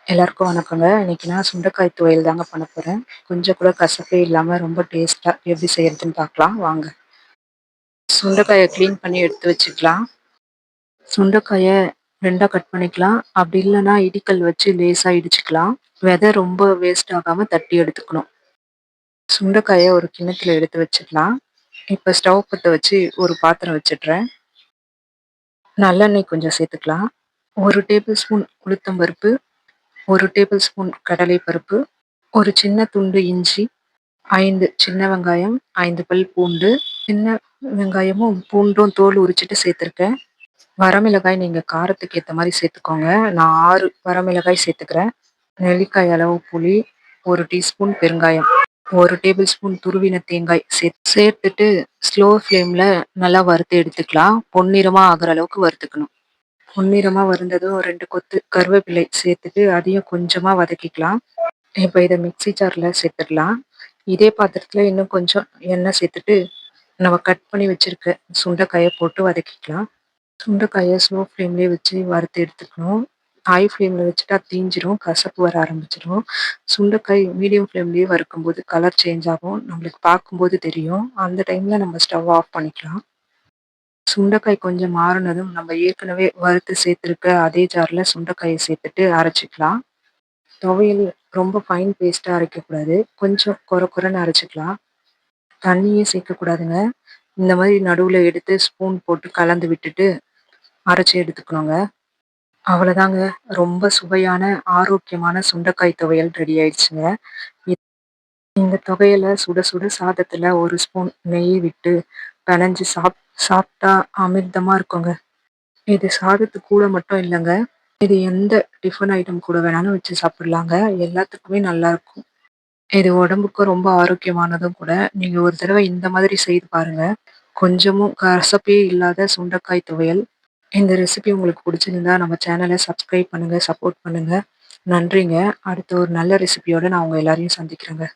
எல்லாருக்கும் வணக்கங்க. இன்னைக்கு நான் சுண்டைக்காய் துவையல் தாங்க பண்ண போறேன். கொஞ்சம் கூட கசப்பே இல்லாம ரொம்ப டேஸ்ட்டா எப்படி செய்யறதுன்னு பார்க்கலாம் வாங்க. சுண்டைக்காய கிளீன் பண்ணி எடுத்து வச்சுக்கலாம். சுண்டைக்காய 2ஆ கட் பண்ணிக்கலாம். அப்படி இல்லைன்னா இடிக்கல் வச்சு லேசா இடிச்சுக்கலாம். விதை ரொம்ப வேஸ்ட் ஆகாம தட்டி எடுத்துக்கணும். சுண்டைக்காய ஒரு கிண்ணத்துல எடுத்து வச்சுக்கலாம். இப்ப ஸ்டவ் பத்த வச்சு ஒரு பாத்திரம் வச்சுடுறேன். நல்லெண்ணெய் கொஞ்சம் சேர்த்துக்கலாம். 1 டேபிள் ஸ்பூன் உளுத்தம் பருப்பு, 1 டேபிள் ஸ்பூன் கடலை பருப்பு, ஒரு சின்ன துண்டு இஞ்சி, 5 சின்ன வெங்காயம், 5 பல் பூண்டு. சின்ன வெங்காயமும், பூண்டும் தோல் உரிச்சுட்டு சேர்த்துருக்கேன். வரமிளகாய் நீங்க காரத்துக்கு ஏத்த மாரி சேர்த்துக்கோங்க. நான் 6 வரமிளகாய் சேர்த்துக்கிறேன். நெல்லிக்காய் அளவு புளி, 1 டீஸ்பூன் பெருங்காயம், 1 டேபிள் ஸ்பூன் துருவின தேங்காய் சேர்த்துட்டு ஸ்லோ ஃப்ளேம்ல நல்லா வறுத்து எடுத்துக்கலாம். பொன்னிறமா ஆகுற அளவுக்கு வறுத்துக்கணும். பொன்னிறமா வறுந்ததும் 2 கொத்து கருவேப்பிலை சேர்த்துட்டு அதையும் கொஞ்சமா வதக்கிக்கலாம். இப்ப இத மிக்ஸி ஜார்ல சேர்த்துடலாம். இதே பாத்திரத்துல இன்னும் கொஞ்சம் எண்ணெய் சேர்த்துட்டு, நம்ம கட் பண்ணி வச்சிருக்க சுண்டைக்காய போட்டு வதக்கிக்கலாம். சுண்டைக்காய ஸ்லோ ஃப்ளேம்லயே வச்சு வறுத்து எடுத்துக்கணும். ஹை ஃப்ளேம்ல வச்சுட்டா தீஞ்சிரும், கசப்பு வர ஆரம்பிச்சிரும். சுண்டைக்காய் மீடியம் ஃப்ளேம்லயே வறுக்கும்போது கலர் சேஞ்ச் ஆகும். நம்மளுக்கு பார்க்கும்போது தெரியும். அந்த டைம்ல நம்ம ஸ்டவ் ஆஃப் பண்ணிக்கலாம். சுண்டைக்காய் கொஞ்சம் மாறுனதும் நம்ம ஏற்கனவே வறுத்து சேர்த்துருக்க அதே ஜார்ல சுண்டைக்காய சேர்த்துட்டு அரைச்சுக்கலாம். துவையல் ரொம்ப ஃபைன் பேஸ்ட்டா அரைக்கக்கூடாது. கொஞ்சம் கொர கொரன்னு அரைச்சுக்கலாம். தண்ணியே சேர்க்கக்கூடாதுங்க. இந்த மாரி நடுவுல எடுத்து ஸ்பூன் போட்டு கலந்து விட்டுட்டு அரைச்சு எடுத்துக்கணுங்க. அவ்வளோதாங்க. ரொம்ப சுவையான, ஆரோக்கியமான சுண்டைக்காய் துவையல் ரெடி ஆயிடுச்சுங்க. இ இந்த துவையல சுட சுட சாதத்துல 1 ஸ்பூன் நெய் விட்டு பெனஞ்சு சாப்ட்டா அமிர்தமா இருக்குங்க. இது சாதத்து கூட மட்டும் இல்லங்க. இது எந்த டிஃபன் ஐட்டம் கூட வேணாலும் வச்சு சாப்பிடலாங்க. எல்லாத்துக்குமே நல்லாருக்கும். இது உடம்புக்கும் ரொம்ப ஆரோக்கியமானதும் கூட. நீங்க ஒரு தடவ இந்த மாதிரி செய்து பாருங்க. கொஞ்சமும் கசப்பே இல்லாத சுண்டைக்காய் துவையல். இந்த ரெசிபி உங்களுக்கு பிடிச்சிருந்தா நம்ம சேனல சப்ஸ்கிரைப் பண்ணுங்க, சப்போர்ட் பண்ணுங்க. நன்றிங்க. அடுத்த ஒரு நல்ல ரெசிபியோட நான் உங்க எல்லாரையும் சந்திக்கிறேங்க.